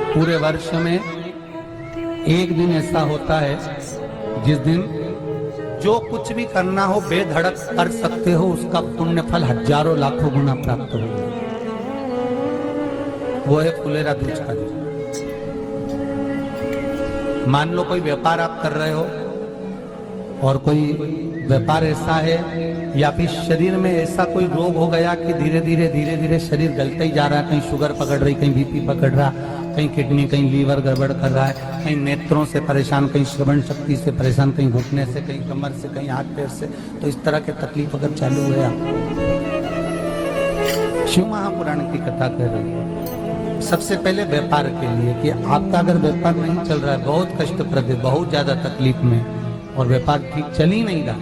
पूरे वर्ष में एक दिन ऐसा होता है जिस दिन जो कुछ भी करना हो बेधड़क कर सकते हो, उसका पुण्य फल हजारों लाखों गुना प्राप्त होगा। वो है फुलेरा दूज का दिन। मान लो कोई व्यापार आप कर रहे हो और कोई व्यापार ऐसा है या फिर शरीर में ऐसा कोई रोग हो गया कि धीरे धीरे शरीर गलता ही जा रहा है। कहीं शुगर पकड़ रही, कहीं बीपी पकड़ रहा, कहीं किडनी, कहीं लीवर गड़बड़ कर रहा है, कहीं नेत्रों से परेशान, कहीं श्रवण शक्ति से परेशान, कहीं घुटने से, कहीं कमर से, कहीं हाथ पैर से। तो इस तरह के तकलीफ अगर चालू हुए आप, शिव महापुराण की कथा कर रही है। सबसे पहले व्यापार के लिए कि आपका अगर व्यापार नहीं चल रहा है, बहुत कष्टप्रद है, बहुत ज्यादा तकलीफ में, और व्यापार ठीक चल ही नहीं रहा,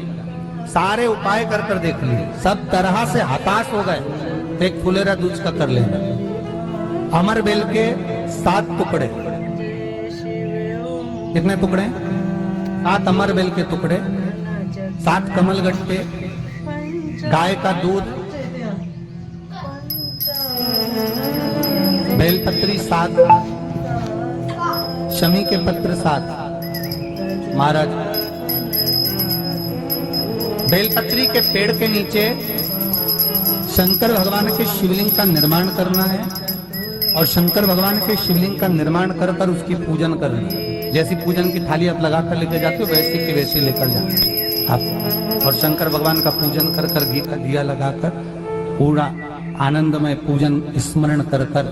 सारे उपाय कर देख लिए, सब तरह से हताश हो गए, तो एक फुलेरा दूज का कर लेना। अमर बेल के 7 टुकड़े, कितने टुकड़े? 7 अमर बेल के टुकड़े, 7 कमल गट्टे, गाय का दूध, बेलपत्री 7, शमी के पत्र 7। महाराज, बेलपत्री के पेड़ के नीचे शंकर भगवान के शिवलिंग का निर्माण करना है, और शंकर भगवान के शिवलिंग का निर्माण कर उसकी पूजन करना है। जैसी पूजन की थाली आप लगा कर लेकर जाते हो, वैसी की वैसी लेकर जाते आप, और शंकर भगवान का पूजन कर घी का दिया लगाकर पूरा आनंदमय पूजन स्मरण कर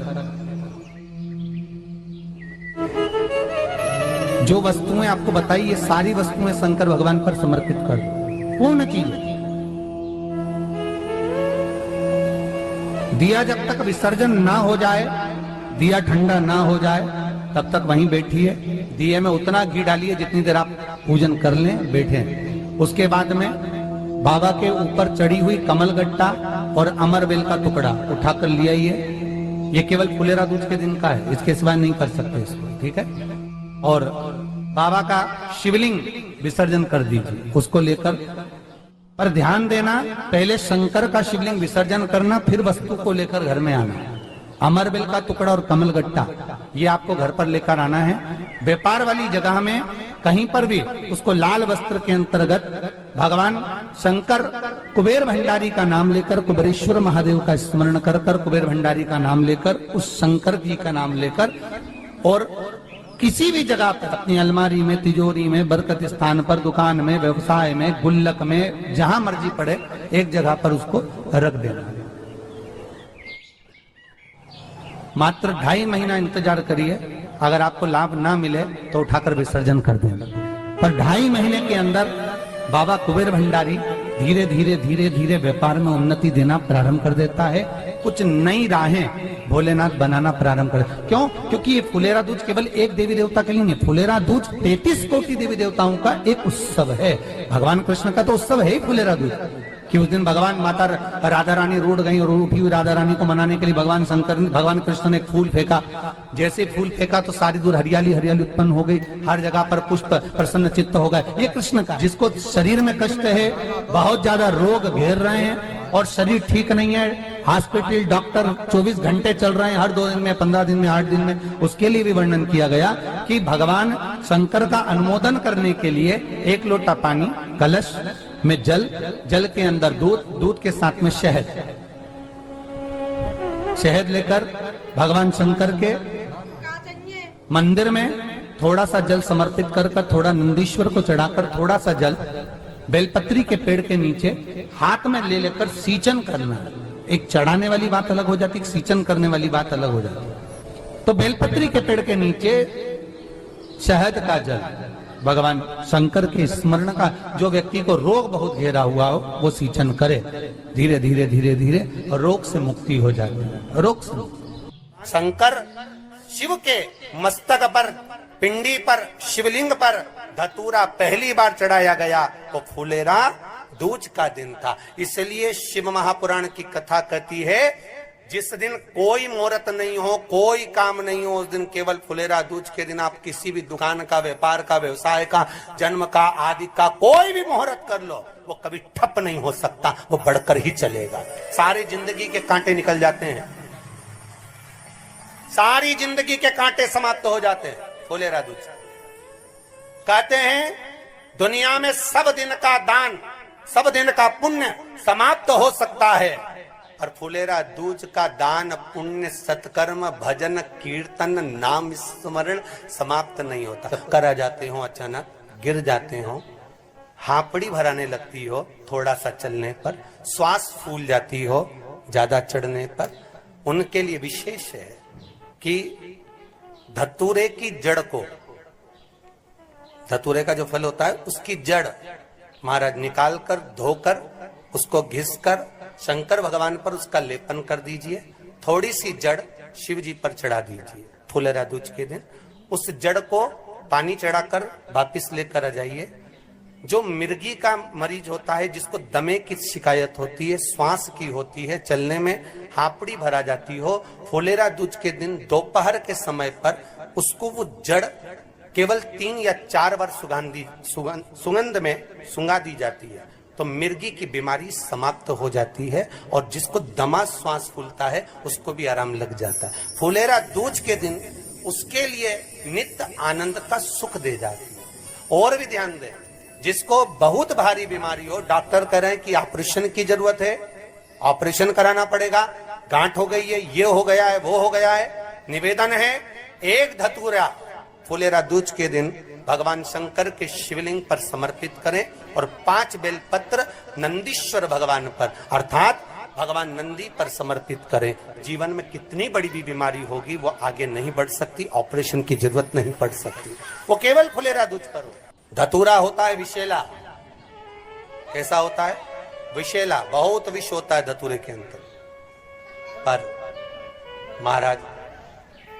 जो वस्तुएं आपको बताई, ये सारी वस्तुएं शंकर भगवान पर समर्पित कर दो, पूर्ण चीज। दिया जब तक विसर्जन ना हो जाए, दिया ठंडा ना हो जाए, तब तक वहीं बैठिए। दिए में उतना घी डालिए जितनी देर आप पूजन कर लें, बैठे। उसके बाद में बाबा के ऊपर चढ़ी हुई कमल गट्टा और अमर बेल का टुकड़ा उठाकर ले आइए। ये केवल फुलेरा दूज के दिन का है, इसके सिवा नहीं कर सकते इसको, ठीक है। और बाबा का शिवलिंग विसर्जन कर दीजिए, उसको लेकर, पर ध्यान देना, पहले शंकर का शिवलिंग विसर्जन करना, फिर वस्तु को लेकर घर में आना। अमर बेल का टुकड़ा और कमल गट्टा ये आपको घर पर लेकर आना है। व्यापार वाली जगह में कहीं पर भी उसको लाल वस्त्र के अंतर्गत भगवान शंकर कुबेर भंडारी का नाम लेकर, कुबेरेश्वर महादेव का स्मरण कर कुबेर भंडारी का नाम लेकर, उस शंकर जी का नाम लेकर, और किसी भी जगह पर, अपनी अलमारी में, तिजोरी में, बरकत स्थान पर, दुकान में, व्यवसाय में, गुल्लक में, जहां मर्जी पड़े, एक जगह पर उसको रख देना। मात्र 2.5 महीना इंतजार करिए, अगर आपको लाभ ना मिले तो उठाकर विसर्जन कर देना। पर 2.5 महीने के अंदर बाबा कुबेर भंडारी धीरे धीरे व्यापार में उन्नति देना प्रारंभ कर देता है। कुछ नई राहें भोलेनाथ बनाना प्रारंभ कर। क्यों? क्योंकि ये फुलेरा दूज केवल एक देवी देवता के लिए नहीं, फुलेरा दूज 33 कोटि देवी देवताओं का एक उत्सव है। भगवान कृष्ण का तो उत्सव है ही फुलेरा दूज, कि उस दिन भगवान माता राधा रानी रूठ गई, और उठी हुई राधा रानी को मनाने के लिए भगवान कृष्ण ने एक फूल फेंका। जैसे फूल फेंका तो सारी दूर हरियाली उत्पन्न हो गई, हर जगह पर पुष्प प्रसन्न चित्त हो गए। ये कृष्ण का, जिसको शरीर में कष्ट है, बहुत ज्यादा रोग घेर रहे हैं और शरीर ठीक नहीं है, हॉस्पिटल डॉक्टर 24 घंटे चल रहे हैं, हर 2 दिन में, 15 दिन में, 8 दिन में, उसके लिए भी वर्णन किया गया कि भगवान शंकर का अनुमोदन करने के लिए 1 लोटा पानी, कलश में जल, जल के अंदर दूध, दूध के साथ में शहद लेकर भगवान शंकर के मंदिर में थोड़ा सा जल समर्पित कर थोड़ा नंदीश्वर को चढ़ाकर, थोड़ा सा जल बेलपत्री के पेड़ के नीचे हाथ में ले लेकर सींचन करना। एक चढ़ाने वाली बात अलग हो जाती, एक सींचन करने वाली बात अलग हो जाती। तो बेलपत्री के पेड़ के नीचे शहद का जल, भगवान शंकर के स्मरण का, जो व्यक्ति को रोग बहुत घेरा हुआ हो वो सींचन करे, धीरे धीरे रोग से मुक्ति हो जाती है। रोग से शंकर शिव के मस्तक पर, पिंडी पर, शिवलिंग पर धतूरा पहली बार चढ़ाया गया तो फुलेरा दूज का दिन था। इसलिए शिव महापुराण की कथा कहती है, जिस दिन कोई मुहूर्त नहीं हो, कोई काम नहीं हो, उस दिन केवल फुलेरा दूज के दिन आप किसी भी दुकान का, व्यापार का, व्यवसाय का, जन्म का, आदि का कोई भी मुहूर्त कर लो, वो कभी ठप नहीं हो सकता, वो बढ़कर ही चलेगा। सारी जिंदगी के कांटे निकल जाते हैं, सारी जिंदगी के कांटे समाप्त हो जाते हैं। फुलेरा दूज कहते हैं दुनिया में सब दिन का दान, सब दिन का पुण्य समाप्त हो सकता है, और फुलेरा दूज का दान, पुण्य, सत्कर्म, भजन, कीर्तन, नाम स्मरण समाप्त नहीं होता। चक्कर आ जाते हो, अचानक गिर जाते हो, हापड़ी भराने लगती हो थोड़ा सा चलने पर, श्वास फूल जाती हो ज्यादा चढ़ने पर, उनके लिए विशेष है कि धतूरे की जड़ को, धतूरे का जो फल होता है उसकी जड़ महाराज निकाल कर, धोकर, उसको घिसकर शंकर भगवान पर उसका लेपन कर दीजिए। थोड़ी सी जड़ शिव जी पर चढ़ा दीजिए फुलेरा दूज के दिन। उस जड़ को पानी चढ़ाकर वापिस लेकर आ जाइए। जो मिर्गी का मरीज होता है, जिसको दमे की शिकायत होती है, श्वास की होती है, चलने में हापड़ी भरा जाती हो, फुलेरा दूज के दिन दोपहर के समय पर उसको वो जड़ केवल 3 या 4 बार सुगंध में सुंगा दी जाती है, तो मिर्गी की बीमारी समाप्त हो जाती है, और जिसको दमा श्वास फूलता है उसको भी आराम लग जाता है। फुलेरा दूज के दिन उसके लिए नित्य आनंद का सुख दे जाती है। और भी ध्यान दें, जिसको बहुत भारी बीमारी हो, डॉक्टर कह रहे हैं कि ऑपरेशन की जरूरत है, ऑपरेशन कराना पड़ेगा, गांठ हो गई है, ये हो गया है, वो हो गया है, निवेदन है एक धतूरा फुलेरा दूज के दिन भगवान शंकर के शिवलिंग पर समर्पित करें, और 5 बेलपत्र नंदीश्वर भगवान पर अर्थात भगवान नंदी पर समर्पित करें। जीवन में कितनी बड़ी भी बीमारी होगी वो आगे नहीं बढ़ सकती, ऑपरेशन की जरूरत नहीं पड़ सकती, वो केवल फुलेरा दूज पर हो। धतूरा होता है विषैला। कैसा होता है? विषैला, बहुत विष होता है धतूरे के अंदर। पर महाराज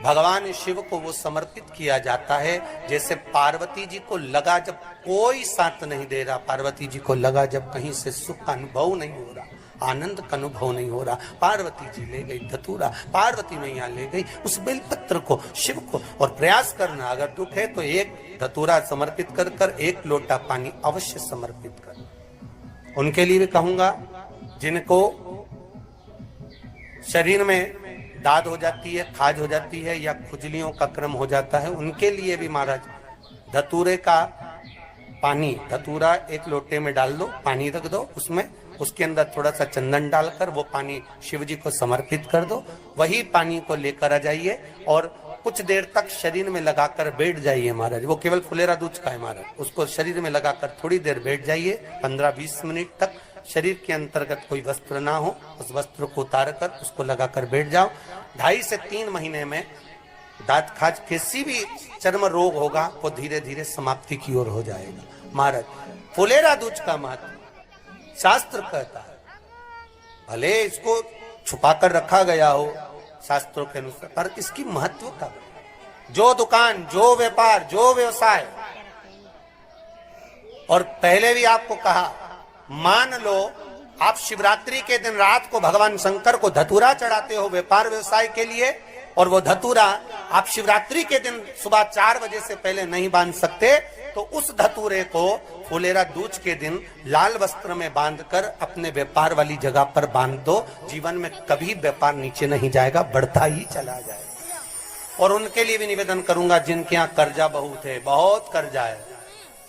भगवान शिव को वो समर्पित किया जाता है, जैसे पार्वती जी को लगा जब कोई साथ नहीं दे रहा, पार्वती जी को लगा जब कहीं से सुख का अनुभव नहीं हो रहा, आनंद का अनुभव नहीं हो रहा, पार्वती जी ले गई धतूरा, पार्वती मैया ले गई उस बेलपत्र को शिव को। और प्रयास करना, अगर दुख है तो एक धतूरा समर्पित कर कर 1 लोटा पानी अवश्य समर्पित कर। उनके लिए भी कहूंगा जिनको शरीर में दाद हो जाती है, खाज हो जाती है, या खुजलियों का क्रम हो जाता है, उनके लिए भी महाराज धतूरे का पानी, धतूरा 1 लोटे में डाल दो, पानी रख दो उसमें, उसके अंदर थोड़ा सा चंदन डालकर वो पानी शिव जी को समर्पित कर दो। वही पानी को लेकर आ जाइए और कुछ देर तक शरीर में लगाकर बैठ जाइए महाराज। वो केवल फुलेरा दूज का है महाराज, उसको शरीर में लगाकर थोड़ी देर बैठ जाइए, 15-20 मिनट तक। शरीर के अंतर्गत कोई वस्त्र ना हो, उस वस्त्र को उतार कर उसको लगाकर बैठ जाओ। 2.5 से 3 महीने में दांत खाज किसी भी चर्म रोग होगा वो धीरे धीरे समाप्ति की ओर हो जाएगा। महाराज फुलेरा दूज का महत्व शास्त्र कहता है, भले इसको छुपा कर रखा गया हो शास्त्रों के अनुसार, पर इसकी महत्व का जो दुकान, जो व्यापार, जो व्यवसाय, और पहले भी आपको कहा, मान लो आप शिवरात्रि के दिन रात को भगवान शंकर को धतूरा चढ़ाते हो व्यापार व्यवसाय के लिए, और वो धतूरा आप शिवरात्रि के दिन सुबह 4 बजे से पहले नहीं बांध सकते, तो उस धतूरे को फुलेरा दूज के दिन लाल वस्त्र में बांधकर अपने व्यापार वाली जगह पर बांध दो। जीवन में कभी व्यापार नीचे नहीं जाएगा, बढ़ता ही चला जाएगा। और उनके लिए भी निवेदन करूंगा जिनके यहाँ कर्जा बहुत है, बहुत कर्जा है,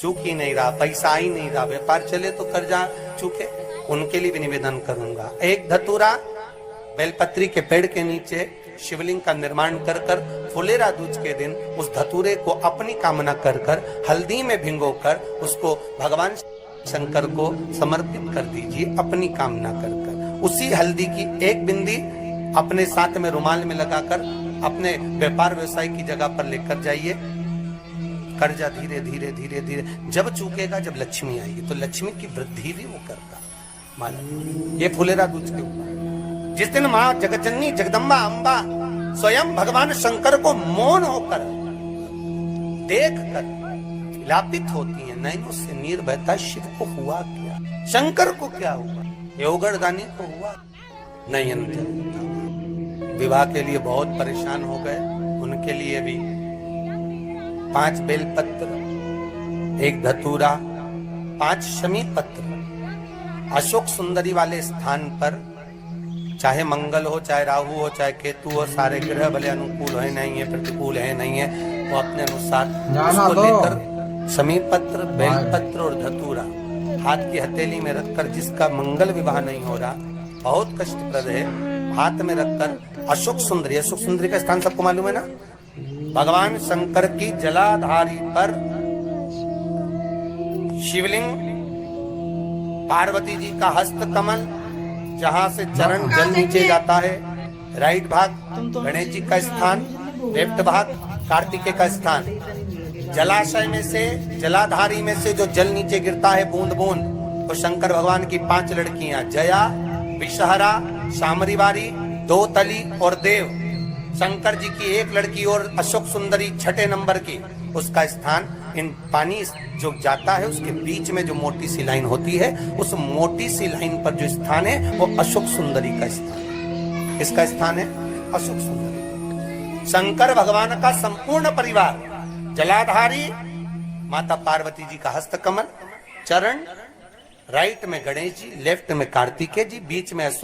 चूक ही नहीं रहा, पैसा ही नहीं रहा, व्यापार चले तो कर्जा चूके, उनके लिए भी निवेदन करूंगा। एक धतूरा बेलपत्री के पेड़ के नीचे शिवलिंग का निर्माण कर कर फुलेरा दूज के दिन उस धतूरे को अपनी कामना कर कर हल्दी में भिंगोकर उसको भगवान शंकर को समर्पित कर दीजिए अपनी कामना कर कर। उसी हल्दी की 1 बिंदी अपने साथ में रुमाल में लगाकर अपने व्यापार व्यवसाय की जगह पर लेकर जाइए। कर्जा धीरे धीरे धीरे धीरे जब चूकेगा, जब लक्ष्मी आएगी तो लक्ष्मी की वृद्धि भी वो करता। माना ये फुलेरा दूज के ऊपर जिस दिन माँ जगतजननी जगदम्बा अम्बा स्वयं भगवान शंकर को मौन होकर देख कर लापित होती है, नैनों से नीर बहता, शिव को हुआ क्या, शंकर को क्या हुआ, योगरदानी को हुआ नयन। विवाह के लिए बहुत परेशान हो गए, उनके लिए भी 5 बेलपत्र, 1 धतूरा, 5 शमी पत्र अशोक सुंदरी वाले स्थान पर चाहे मंगल हो, चाहे राहु हो, चाहे केतु हो, सारे ग्रह भले अनुकूल है नहीं है, प्रतिकूल है नहीं है, वो अपने अनुसार उसको लेकर समीपत्र, बेलपत्र और धतूरा हाथ की हथेली में रखकर, जिसका मंगल विवाह नहीं हो रहा, बहुत कष्टप्रद है, हाथ में रखकर अशोक सुंदरी, अशोक सुंदरी का स्थान सबको मालूम है ना, भगवान शंकर की जलाधारी पर शिवलिंग, पार्वती जी का हस्त कमल, जहां से चरण जल नीचे जाता है, राइट भाग गणेश जी का स्थान, लेफ्ट भाग कार्तिकेय का स्थान। जलाशय में से, जलाधारी में से जो जल नीचे गिरता है बूंद बूंद, तो शंकर भगवान की 5 लड़कियां, जया, विषहरा, शामरीवारी, दोतली और देव, शंकर जी की 1 लड़की और अशोक सुंदरी 6 नंबर की, उसका स्थान इन पानी जो जाता है उसके बीच में जो मोटी सी लाइन होती है, उस मोटी सी लाइन पर जो स्थान है वो अशोक सुंदरी का स्थान। किसका स्थान है? अशोक सुंदरी। शंकर भगवान का संपूर्ण परिवार, जलाधारी माता पार्वती जी का हस्त कमल, चरण, राइट में गणेश जी, लेफ्ट में कार्तिकेय जी, बीच में अशोक